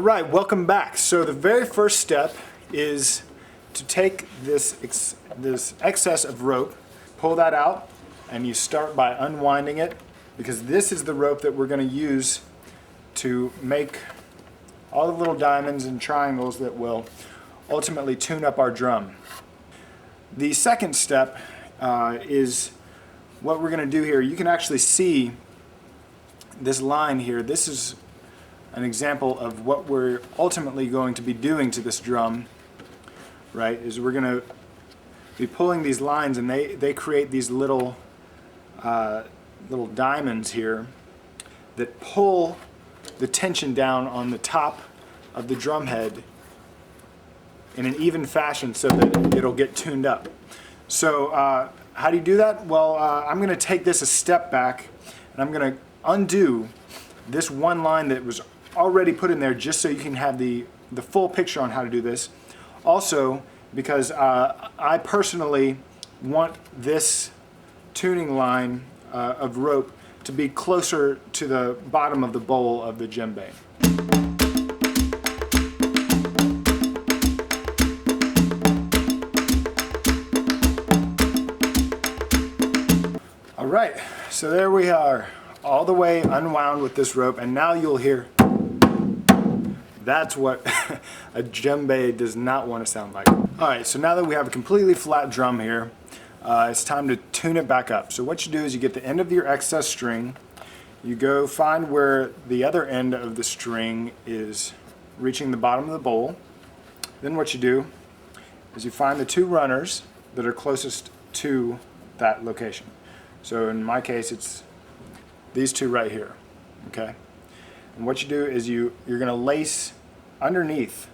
Alright, welcome back. So the very first step is to take this excess of rope, pull that out, and you start by unwinding it, because this is the rope that we're going to use to make all the little diamonds and triangles that will ultimately tune up our drum. The second step is what we're going to do here. You can actually see this line here. This is an example of what we're ultimately going to be doing to this drum, right? Is we're going to be pulling these lines, and they create these little diamonds here that pull the tension down on the top of the drum head in an even fashion so that it'll get tuned up. So how do you do that? Well, I'm going to take this a step back, and I'm going to undo this one line that was already put in there, just so you can have the full picture on how to do this. Also, because I personally want this tuning line of rope to be closer to the bottom of the bowl of the djembe. Alright, so there we are, all the way unwound with this rope, and now you'll hear. That's what a djembe does not want to sound like. Alright, so now that we have a completely flat drum here, it's time to tune it back up. So what you do is you get the end of your excess string, you go find where the other end of the string is reaching the bottom of the bowl. Then what you do is you find the two runners that are closest to that location. So in my case, it's these two right here, okay? And what you do is you're going to lace underneath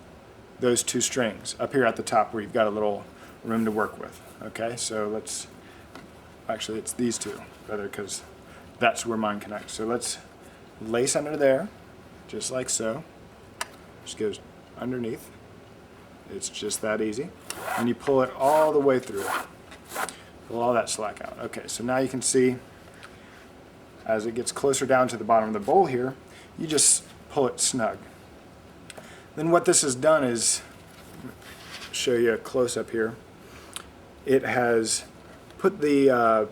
those two strings up here at the top where you've got a little room to work with. Okay, so actually it's these two rather, because that's where mine connects. So let's lace under there, just like so. Just goes underneath. It's just that easy. And you pull it all the way through. Pull all that slack out. Okay, so now you can see as it gets closer down to the bottom of the bowl here, you just pull it snug. Then what this has done is, show you a close-up here, it has put the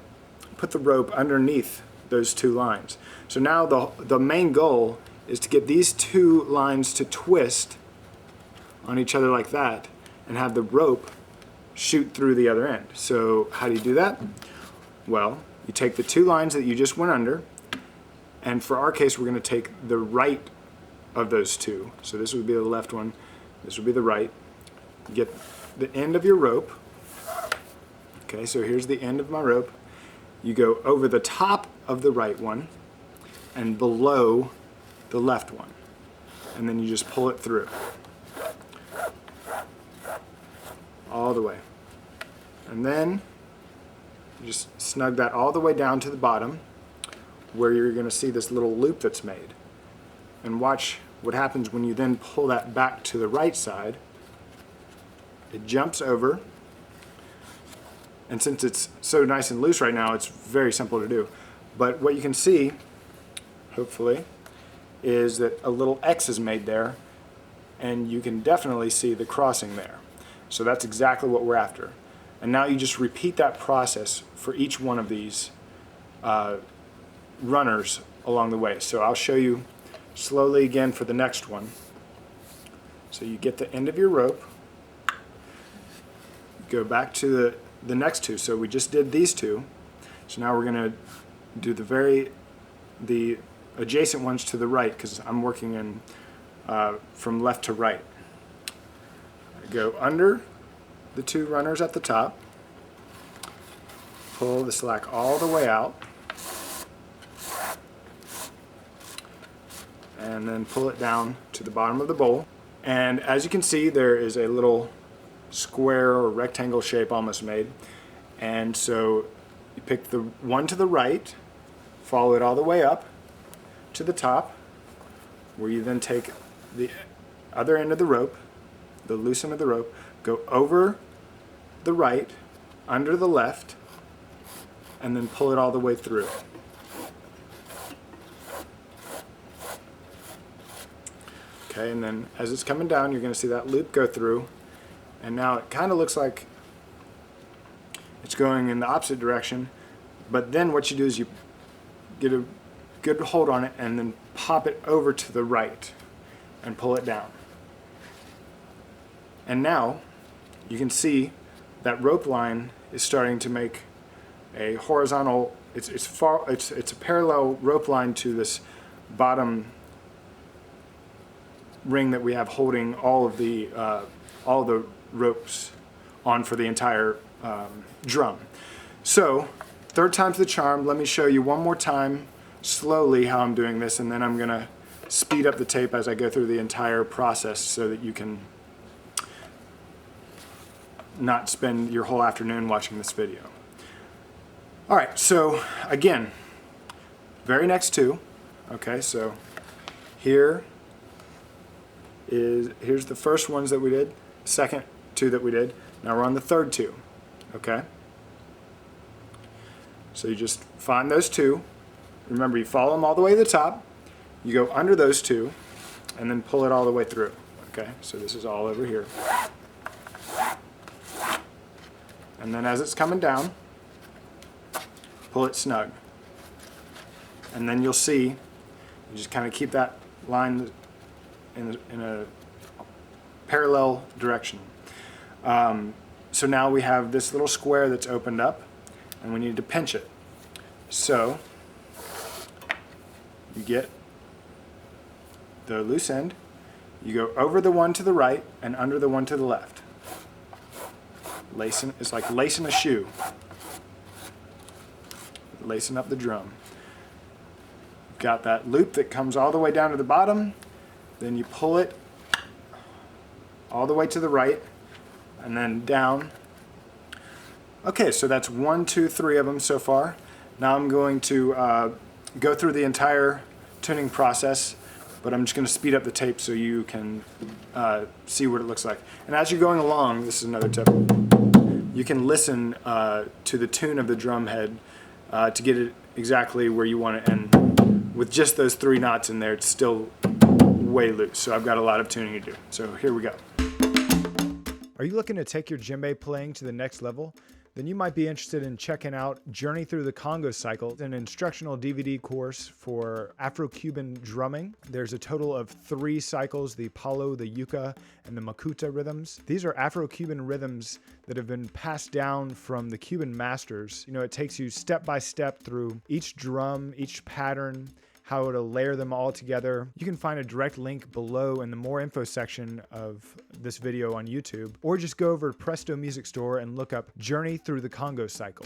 rope underneath those two lines. So now the main goal is to get these two lines to twist on each other like that and have the rope shoot through the other end. So how do you do that? Well, you take the two lines that you just went under, and for our case, we're going to take the right of those two. So this would be the left one, this would be the right. Get the end of your rope. Okay, so here's the end of my rope. You go over the top of the right one and below the left one. And then you just pull it through. All the way. And then you just snug that all the way down to the bottom, where you're going to see this little loop that's made. And watch what happens when you then pull that back to the right side. It jumps over, and since it's so nice and loose right now, it's very simple to do. But what you can see, hopefully, is that a little X is made there, and you can definitely see the crossing there. So that's exactly what we're after. And now you just repeat that process for each one of these runners along the way. So I'll show you slowly again for the next one. So you get the end of your rope, go back to the next two. So we just did these two. So now we're going to do the adjacent ones to the right, because I'm working in from left to right. I go under the two runners at the top, pull the slack all the way out, and then pull it down to the bottom of the bowl. And as you can see, there is a little square or rectangle shape almost made. And so you pick the one to the right, follow it all the way up to the top, where you then take the other end of the rope, the loose end of the rope, go over the right, under the left, and then pull it all the way through. Okay, and then as it's coming down, you're going to see that loop go through, and now it kind of looks like it's going in the opposite direction, but then what you do is you get a good hold on it and then pop it over to the right and pull it down. And now you can see that rope line is starting to make a horizontal, it's a parallel rope line to this bottom ring that we have holding all of the ropes on for the entire drum. So, third time's the charm. Let me show you one more time slowly how I'm doing this, and then I'm going to speed up the tape as I go through the entire process so that you can not spend your whole afternoon watching this video. Alright, so again, very next two. Okay, so here's the first ones that we did, second two that we did. Now we're on the third two. Okay? So you just find those two. Remember, you follow them all the way to the top. You go under those two, and then pull it all the way through. Okay? So this is all over here. And then as it's coming down, pull it snug. And then you'll see, you just kind of keep that line in a parallel direction. So now we have this little square that's opened up, and we need to pinch it. So you get the loose end, you go over the one to the right and under the one to the left. Lacing, it's like lacing a shoe. Lacing up the drum. Got that loop that comes all the way down to the bottom, then you pull it all the way to the right and then down. Okay, so that's 1, 2, 3 of them so far. Now I'm going to go through the entire tuning process, but I'm just going to speed up the tape so you can see what it looks like. And as you're going along, this is another tip, you can listen to the tune of the drum head to get it exactly where you want it. And with just those 3 knots in there, it's still way loose. So I've got a lot of tuning to do. So here we go. Are you looking to take your djembe playing to the next level? Then you might be interested in checking out Journey Through the Congo Cycle, an instructional DVD course for Afro-Cuban drumming. There's a total of 3 cycles, the Palo, the Yuca, and the Makuta rhythms. These are Afro-Cuban rhythms that have been passed down from the Cuban masters. You know, it takes you step by step through each drum, each pattern, how to layer them all together. You can find a direct link below in the more info section of this video on YouTube, or just go over to Presto Music Store and look up Journey Through the Congo Cycle.